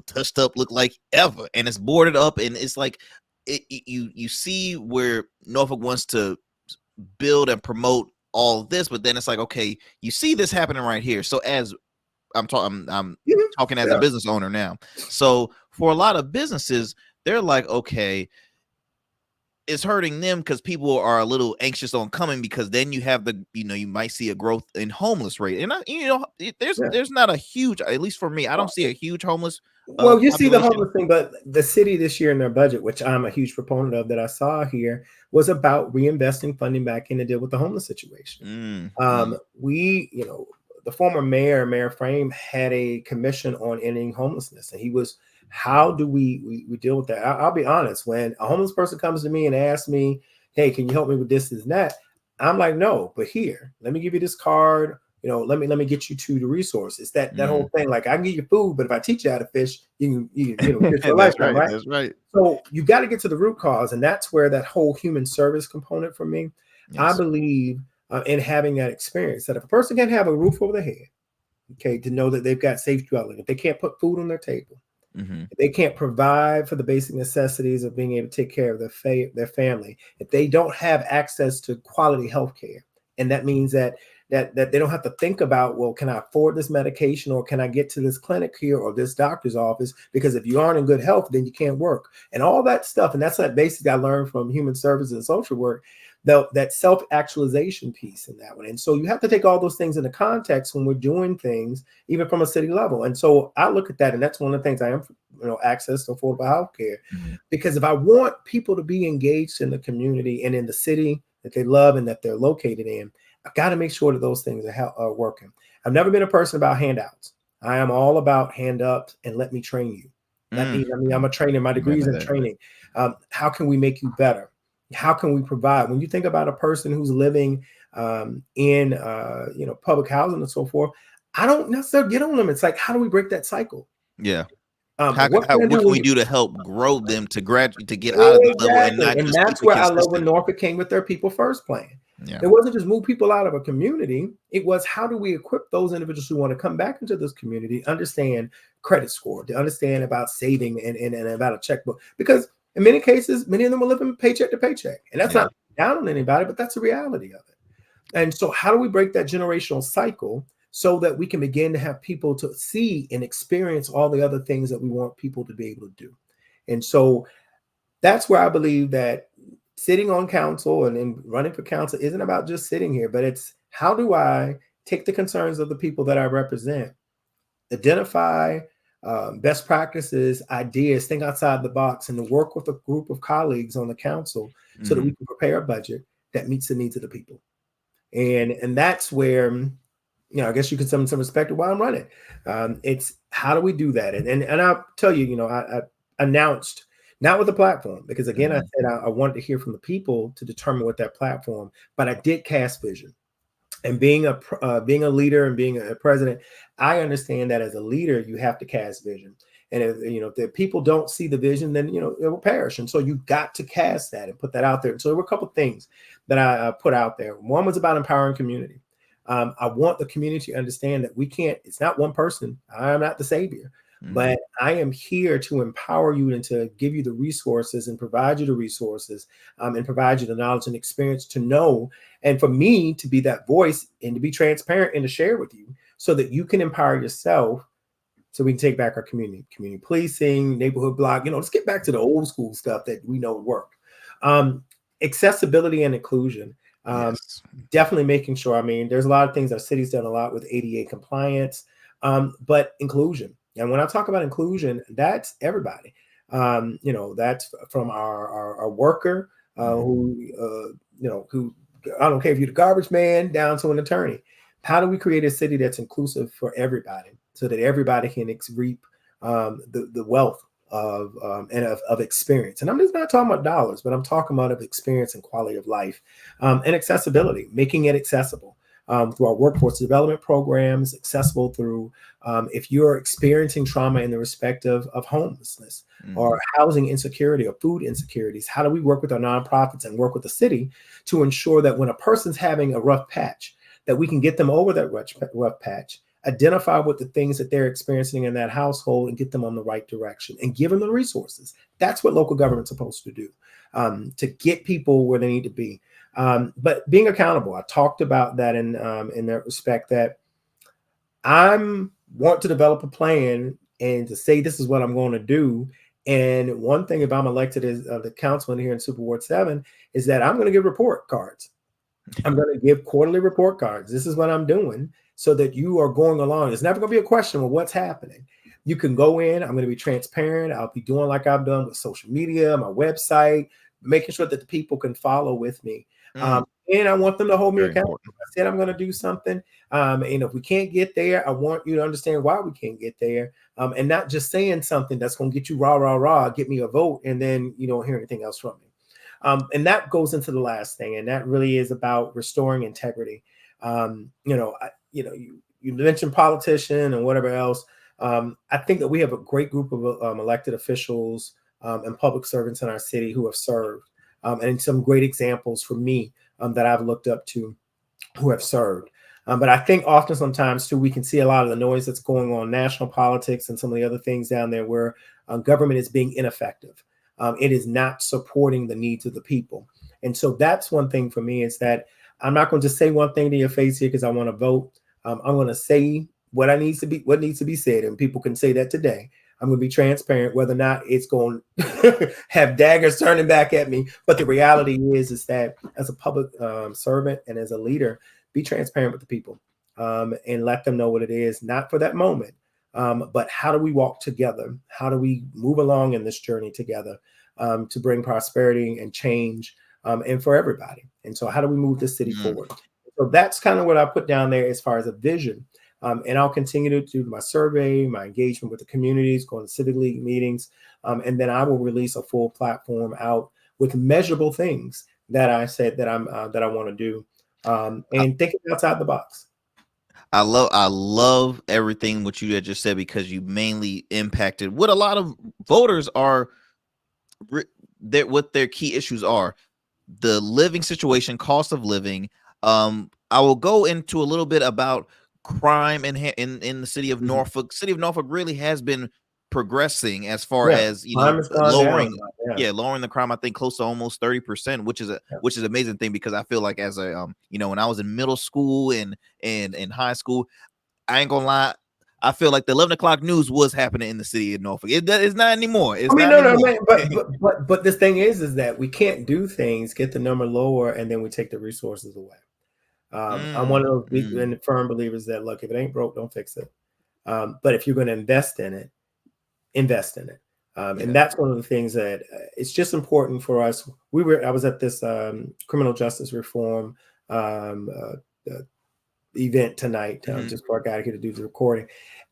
touched up, look like ever, and it's boarded up, and it's like you see where Norfolk wants to build and promote all this, but then it's like, okay, you see this happening right here. So as I'm talking as a business owner now. So for a lot of businesses, they're like, okay, it's hurting them because people are a little anxious on coming, because then you have you might see a growth in homeless rate. And there's not a huge, at least for me, I don't see a huge homeless Well, you see the population. homeless thing, but the city this year in their budget, which I'm a huge proponent of, that I saw here, was about reinvesting funding back in to deal with the homeless situation. The former Mayor Frame, had a commission on ending homelessness, and he was, how do we deal with that? I'll be honest, when a homeless person comes to me and asks me, hey, can you help me with this and that? I'm like, no, but here, let me give you this card. let me get you to the resources. That Mm. whole thing, like I can give you food, but if I teach you how to fish, you fish for a That's lifetime, right. right? That's right. So you got to get to the root cause, and that's where that whole human service component for me. I Yes. believe in having that experience that if a person can't have a roof over their head, okay, to know that they've got safe dwelling, if they can't put food on their table, Mm-hmm. if they can't provide for the basic necessities of being able to take care of their family, if they don't have access to quality health care, and that means that they don't have to think about, well, can I afford this medication, or can I get to this clinic here or this doctor's office? Because if you aren't in good health, then you can't work, and all that stuff. And that's what basically I learned from human services and social work, that self-actualization piece in that one. And so you have to take all those things into context when we're doing things, even from a city level. And so I look at that, and that's one of the things I am, access to affordable health care. Mm-hmm. Because if I want people to be engaged in the community and in the city that they love and that they're located in, I've got to make sure that those things are working. I've never been a person about handouts. I am all about hand ups and let me train you. I'm a trainer. My Amen degrees to in that. training. How can we make you better? How can we provide? When you think about a person who's living in public housing and so forth, I don't necessarily get on them. It's like, how do we break that cycle? Yeah. What can I What do can when we you do to help grow them to graduate to get out of this level and exactly? not And just that's keep it where I love when consistent? Norfolk came with their People First plan. Yeah. It wasn't just move people out of a community. It was, how do we equip those individuals who want to come back into this community, understand credit score, to understand about saving and about a checkbook? Because in many cases, many of them are living paycheck to paycheck. And that's Yeah. not down on anybody, but that's the reality of it. And so how do we break that generational cycle so that we can begin to have people to see and experience all the other things that we want people to be able to do? And so that's where I believe that sitting on council and running for council isn't about just sitting here, but it's, how do I take the concerns of the people that I represent, identify best practices, ideas, think outside the box, and to work with a group of colleagues on the council so that Mm-hmm. we can prepare a budget that meets the needs of the people. And that's where, I guess you can some respect to why I'm running. It's, how do we do that? And I'll tell you, I announced, not with the platform, because again, I Mm-hmm. said I wanted to hear from the people to determine what that platform, but I did cast vision. And being a leader and being a president, I understand that as a leader, you have to cast vision. And if the people don't see the vision, then it will perish. And so you got to cast that and put that out there. And so there were a couple of things that I put out there. One was about empowering community. I want the community to understand that we can't. It's not one person. I'm not the savior, Mm-hmm. but I am here to empower you and to give you the resources and provide you the resources, and provide you the knowledge and experience to know, and for me to be that voice and to be transparent and to share with you so that you can empower yourself, so we can take back our community policing, neighborhood block. Let's get back to the old school stuff that we know worked. Um, Accessibility and inclusion. Yes. Definitely making sure. I mean, there's a lot of things our city's done a lot with ADA compliance, but inclusion. And when I talk about inclusion, that's everybody. That's from our worker, Mm-hmm. who, I don't care if you're the garbage man down to an attorney. How do we create a city that's inclusive for everybody so that everybody can reap the wealth of experience? And I'm just not talking about dollars, but I'm talking about of experience and quality of life, and accessibility, making it accessible through our workforce development programs, accessible through if you're experiencing trauma in the respect of homelessness Mm-hmm. or housing insecurity or food insecurities. How do we work with our nonprofits and work with the city to ensure that when a person's having a rough patch, that we can get them over that rough patch, identify what the things that they're experiencing in that household, and get them on the right direction and give them the resources. That's what local government's supposed to do, to get people where they need to be. But being accountable, I talked about that in that respect, that I'm want to develop a plan and to say this is what I'm going to do. And one thing, if I'm elected as the councilman here in Super Ward 7, is that I'm going to give report cards. I'm going to give quarterly report cards. This is what I'm doing, so that you are going along. It's never going to be a question of what's happening. You can go in. I'm going to be transparent. I'll be doing like I've done with social media, my website, making sure that the people can follow with me. Mm. And I want them to hold me Very accountable. important. I said I'm going to do something. And if we can't get there, I want you to understand why we can't get there. And not just saying something that's going to get you rah, rah, rah, get me a vote, and then you don't hear anything else from me. And that goes into the last thing, and that really is about restoring integrity. you mentioned politician and whatever else. I think that we have a great group of elected officials and public servants in our city who have served, and some great examples for me that I've looked up to who have served. But I think often sometimes too, we can see a lot of the noise that's going on in national politics and some of the other things down there where government is being ineffective. It is not supporting the needs of the people. And so that's one thing for me is that I'm not going to just say one thing to your face here because I want to vote. I'm going to say what needs to be said, and people can say that today. I'm going to be transparent, whether or not it's going to have daggers turning back at me. But the reality is that as a public servant and as a leader, be transparent with the people and let them know what it is, not for that moment, but how do we walk together? How do we move along in this journey together to bring prosperity and change and for everybody? And so how do we move this city forward? So that's kind of what I put down there as far as a vision. And I'll continue to do my survey, my engagement with the communities, going to civic league meetings, and then I will release a full platform out with measurable things that I said that I want to do, and thinking outside the box. I love everything what you had just said, because you mainly impacted what a lot of voters are, what their key issues are: the living situation, cost of living. I will go into a little bit about crime in the city of Norfolk. City of Norfolk really has been progressing as far as crime has gone lowering down. lowering the crime, I think close to almost 30%, which is an amazing thing, because I feel like as a when I was in middle school and in high school, I ain't gonna lie, I feel like the 11 o'clock news was happening in the city of Norfolk. It's not anymore. It's I mean, not no, anymore. man, but this thing is that we can't do things, get the number lower, and then we take the resources away. I'm one of those big and firm believers that, look, if it ain't broke, don't fix it. But if you're going to invest in it, invest in it. And that's one of the things that it's just important for us. I was at this criminal justice reform event tonight, just before I got here to do the recording.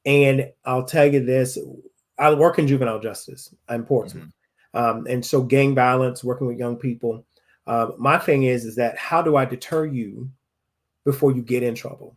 And I'll tell you this, I work in juvenile justice in Portsmouth. And so gang violence, working with young people. My thing is that how do I deter you before you get in trouble,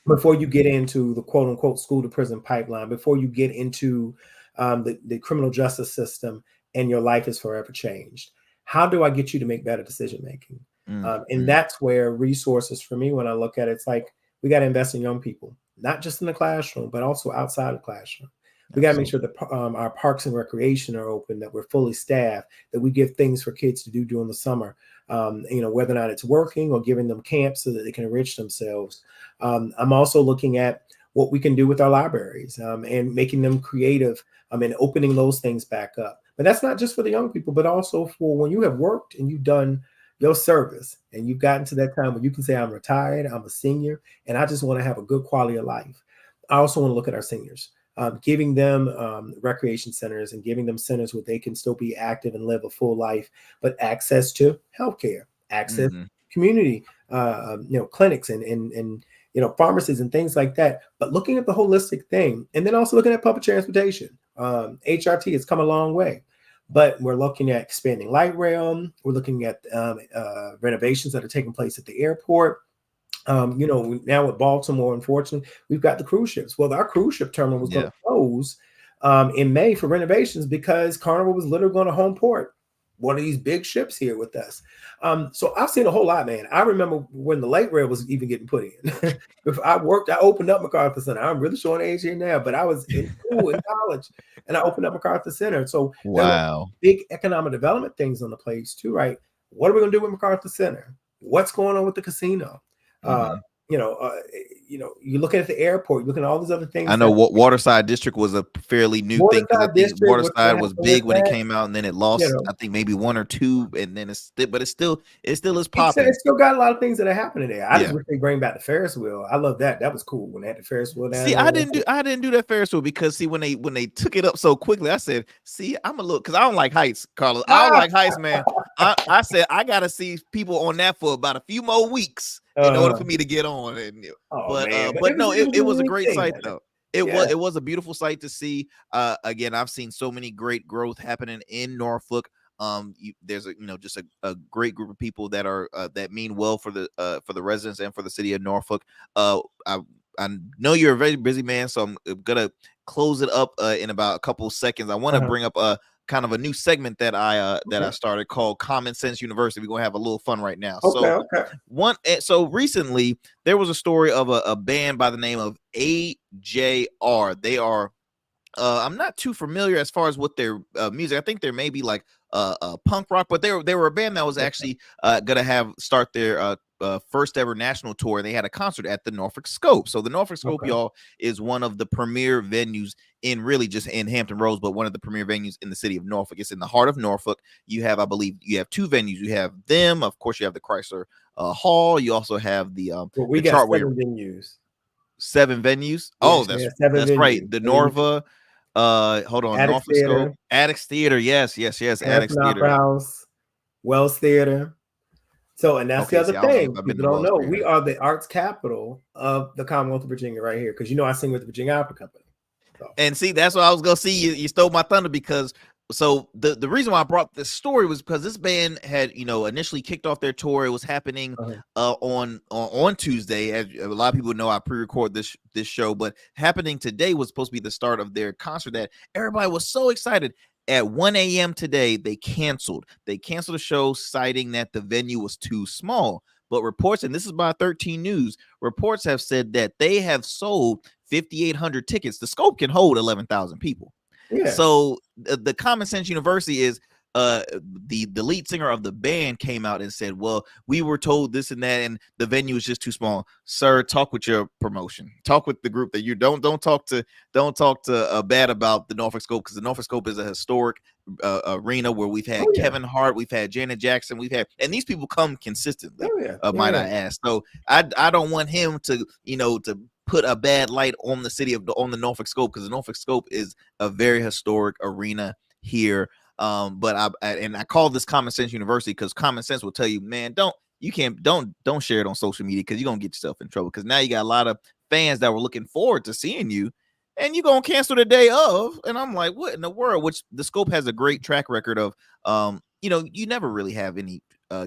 before you get into the quote unquote school to prison pipeline, before you get into the criminal justice system and your life is forever changed? How do I get you to make better decision making? And that's where resources for me, when I look at it, it's like we got to invest in young people, not just in the classroom, but also outside the classroom. We got to make sure that our parks and recreation are open, that we're fully staffed, that we give things for kids to do during the summer, whether or not it's working or giving them camps so that they can enrich themselves. I'm also looking at what we can do with our libraries and making them creative and opening those things back up. But that's not just for the young people, but also for when you have worked and you've done your service and you've gotten to that time where you can say, I'm retired, I'm a senior, and I just want to have a good quality of life. I also want to look at our seniors. Giving them recreation centers and giving them centers where they can still be active and live a full life, but access to healthcare, access to community, clinics and pharmacies and things like that. But looking at the holistic thing, and then also looking at public transportation. HRT has come a long way, but we're looking at expanding light rail. We're looking at renovations that are taking place at the airport. Now with Baltimore, unfortunately, we've got the cruise ships. Well, our cruise ship terminal was going to close in May for renovations because Carnival was literally going to home port one of these big ships here with us. So I've seen a whole lot, man. I remember when the light rail was even getting put in. If I opened up MacArthur Center. I'm really showing age here now, but I was in school in college and I opened up MacArthur Center. So there were big economic development things on the place too, right? What are we going to do with MacArthur Center? What's going on with the casino? You're looking at the airport, you're looking at all these other things. I know Waterside District was a fairly new thing, because I think Waterside was big when it came out, and then it lost, I think maybe one or two, and then it still is popping. It's still got a lot of things that are happening there. I just wish they bring back the Ferris wheel. I love that. That was cool when they had the Ferris wheel down. See, I didn't do that Ferris wheel because when they took it up so quickly, I said, see, I'm a little, because I don't like heights, Carlos. I don't like heights, man. I said I gotta see people on that for about a few more weeks in order for me to get on. And but no, it was a great sight though. It was a beautiful sight to see. Again, I've seen so many great growth happening in Norfolk. There's a just a great group of people that are that mean well for the residents and for the city of Norfolk. I I know you're a very busy man, so I'm gonna close it up in about a couple of seconds. I want to bring up a kind of a new segment that I started called Common Sense University. We're gonna have a little fun right now. Okay. So recently there was a story of a band by the name of AJR. They are I'm not too familiar as far as what their music. I think there may be like punk rock, but they were a band that was actually gonna start their first ever national tour. And they had a concert at the Norfolk Scope. So the Norfolk Scope, y'all, is one of the premier venues in really just in Hampton Roads, but one of the premier venues in the city of Norfolk. It's in the heart of Norfolk. You have, I believe, you have two venues. You have them, of course. You have the Chrysler Hall. You also have the we the got Chartway. 7 venues. 7 venues. Oh, Seven that's right. venues. The Norva. Hold on. Addicts Norfolk Scope. Theater, Addicts Theater. Yes. Harrison Addicts Opera Theater. House, Wells Theater. So, and that's the Okay, other see, I don't know if thing I've been people to don't Wells know. Theater. We are the arts capital of the Commonwealth of Virginia right here, because I sing with the Virginia Opera Company. So. And see, that's what I was gonna see. You stole my thunder, because so the reason why I brought this story was because this band had initially kicked off their tour. It was happening on Tuesday. As a lot of people know, I pre-record this show, but happening today was supposed to be the start of their concert that everybody was so excited. At 1 a.m. today, they canceled. They canceled the show, citing that the venue was too small. But reports, and this is by 13 News, reports have said that they have sold 5,800 tickets. The Scope can hold 11,000 people. Yeah. So the Common Sense University is the lead singer of the band came out and said, well, we were told this and that, and the venue is just too small. Sir, talk with your promotion. Talk with the group that you don't talk to bad about the Norfolk Scope, because the Norfolk Scope is a historic arena where we've had Kevin Hart, we've had Janet Jackson, and these people come consistently. Might I ask? So I don't want him to to put a bad light on the on the Norfolk Scope, because the Norfolk Scope is a very historic arena here. But I call this Common Sense University because common sense will tell you, man, don't share it on social media, because you're gonna get yourself in trouble. Because now you got a lot of fans that were looking forward to seeing you, and you're gonna cancel the day of. And I'm like, what in the world? Which the Scope has a great track record of. You never really have any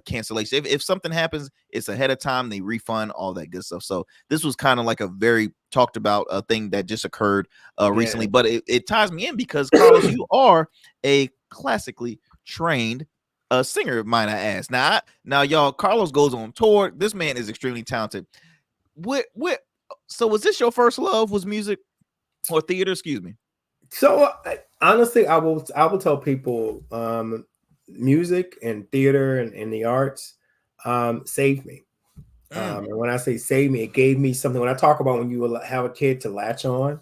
cancellation. If something happens, it's ahead of time. They refund all that good stuff. So this was kind of like a very talked about thing that just occurred recently. But it ties me in because, Carlos, you are a classically trained singer, might I ask. Now, y'all, Carlos goes on tour. This man is extremely talented. So was this your first love? Was music or theater? Excuse me. So honestly, I will tell people, music and theater and the arts saved me. And when I say save me, it gave me something. When I talk about when you have a kid to latch on,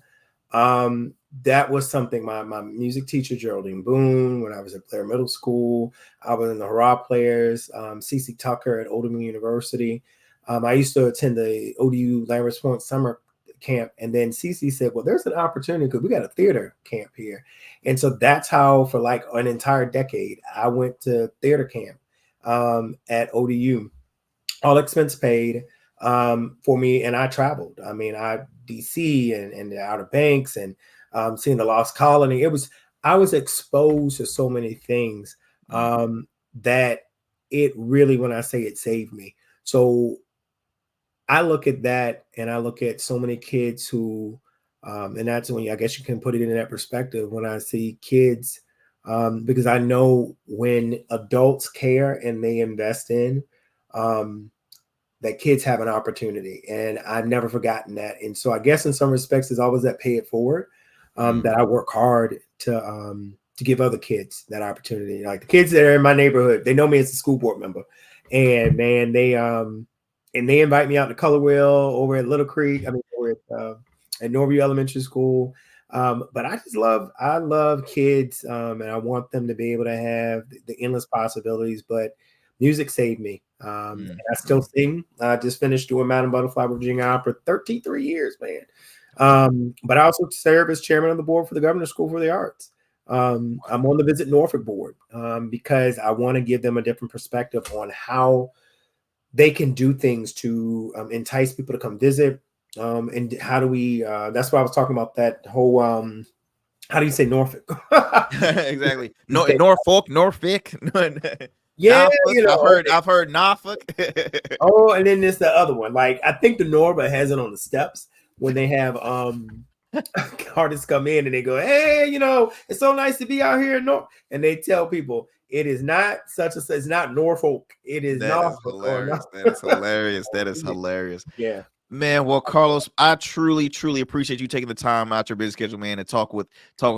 that was something my music teacher, Geraldine Boone, when I was at Blair Middle School, I was in the Hurrah Players, CC Tucker at Oldham University. I used to attend the ODU Lambert's Point summer camp, and then CC said, well, there's an opportunity because we got a theater camp here. And so that's how, for like an entire decade, I went to theater camp at ODU, all expense paid for me. And I traveled. I mean, DC and the Outer Banks, and seeing the Lost Colony. I was exposed to so many things that it really, when I say it saved me. So I look at that, and I look at so many kids who, and that's when I guess you can put it in that perspective. When I see kids, because I know when adults care and they invest in, that kids have an opportunity, and I've never forgotten that. And so I guess in some respects, there's always that pay it forward, that I work hard to give other kids that opportunity. Like the kids that are in my neighborhood, they know me as a school board member, and man, they invite me out to Color Wheel over at Little Creek. I mean, over at Norview Elementary School. But I love kids, and I want them to be able to have the endless possibilities. But music saved me. And I still sing. I just finished doing Madam Butterfly Virginia Opera, 33 years, man. But I also serve as chairman of the board for the Governor's School for the Arts. I'm on the Visit Norfolk board because I want to give them a different perspective on how they can do things to entice people to come visit. And how do we, that's why I was talking about that whole How do you say Norfolk? Exactly. You No, say, Norfolk, Norfolk, yeah, Norfolk. you know, okay. I've heard Norfolk. Oh, and then there's the other one. Like I think the Norva has it on the steps when they have artists come in and they go, "Hey, you know, it's so nice to be out here in North," and they tell people it is not such a, it's not Norfolk, it is That is Norfolk or hilarious. not. That is hilarious. That is hilarious. Yeah, Man, well, Carlos, I truly, truly appreciate you taking the time out your busy schedule, man, and talk with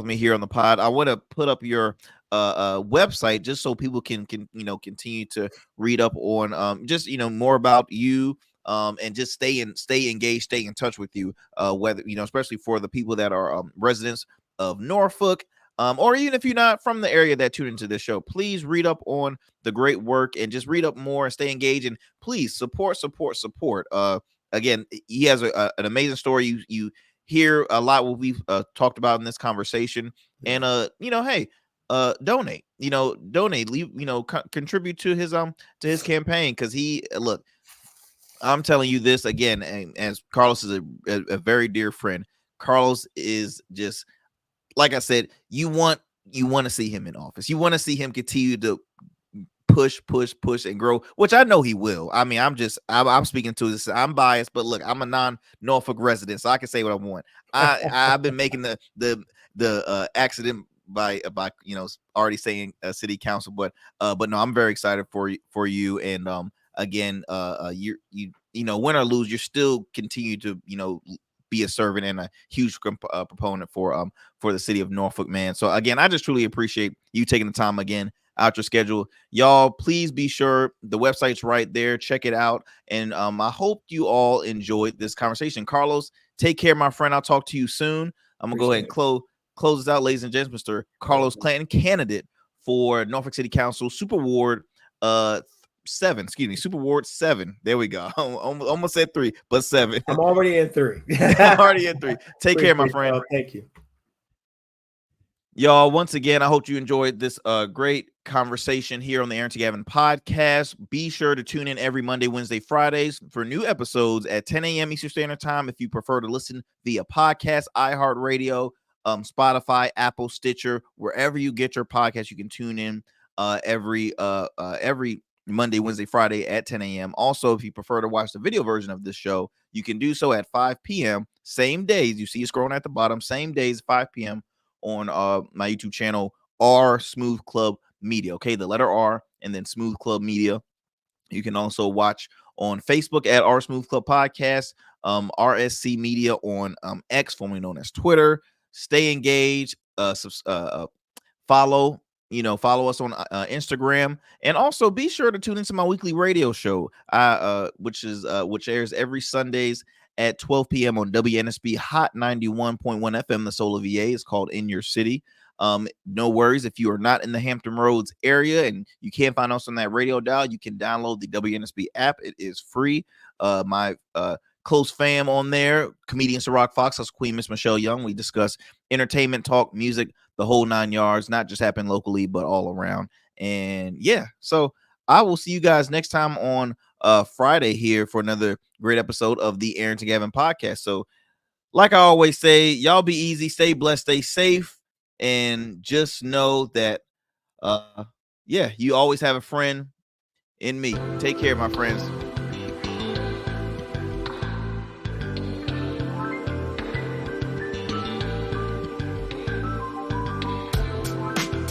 me here on the pod. I want to put up your website just so people can continue to read up on just more about you and just stay engaged, stay in touch with you. Whether especially for the people that are residents of Norfolk. Or even if you're not from the area that tune into this show, please read up on the great work and just read up more and stay engaged. And please support. Again, he has an amazing story. You hear a lot what we've talked about in this conversation, and hey, donate. Donate. Leave. Contribute to his campaign because he look. I'm telling you this again, and as Carlos is a very dear friend. Carlos is just like I said. You want to see him in office. You want to see him continue to push, and grow, which I know he will. I mean, I'm speaking to this. I'm biased, but look, I'm a non-Norfolk resident, so I can say what I want. I've been making the accident by already saying city council, but no, I'm very excited for you, and again, win or lose, you're still continue to be a servant and a huge proponent for the city of Norfolk, man. So again, I just truly appreciate you taking the time again out your schedule. Y'all, please be sure the website's right there. Check it out. And I hope you all enjoyed this conversation. Carlos, take care, my friend. I'll talk to you soon. I'm going to go ahead and close this out, ladies and gents. Mr. Carlos Clanton, candidate for Norfolk City Council Super Ward 7. Excuse me, Super Ward 7. There we go. Almost said 3, but 7. I'm already in 3. I'm already in 3. Take care, my friend. Thank you. Y'all, once again, I hope you enjoyed this great conversation here on the Arrington Gavin podcast. Be sure to tune in every Monday, Wednesday, Fridays for new episodes at 10 a.m. Eastern Standard Time. If you prefer to listen via podcast, iHeartRadio, Spotify, Apple, Stitcher, wherever you get your podcast, you can tune in every Monday, Wednesday, Friday at 10 a.m. Also, if you prefer to watch the video version of this show, you can do so at 5 p.m. Same days. You see it scrolling at the bottom. Same days, 5 p.m. on my YouTube channel, R Smooth Club Media. Okay, the letter R and then Smooth Club Media. You can also watch on Facebook at R Smooth Club Podcast, RSC Media on X, formerly known as Twitter. Stay engaged. Follow us on Instagram, and also be sure to tune into my weekly radio show, which airs every Sundays at 12 p.m. on WNSB Hot 91.1 FM, the Soul of VA. Is called In Your City. No worries if you are not in the Hampton Roads area and you can't find us on that radio dial, you can download the WNSB app. It is free. My close fam on there, comedian Ciroc Fox, that's Queen Miss Michelle Young. We discuss entertainment, talk, music, the whole 9 yards, not just happen locally, but all around. And yeah, so I will see you guys next time on Friday here for another great episode of the Arrington Gavin podcast. So like I always say, y'all be easy, stay blessed, stay safe, and just know that you always have a friend in me. Take care, my friends.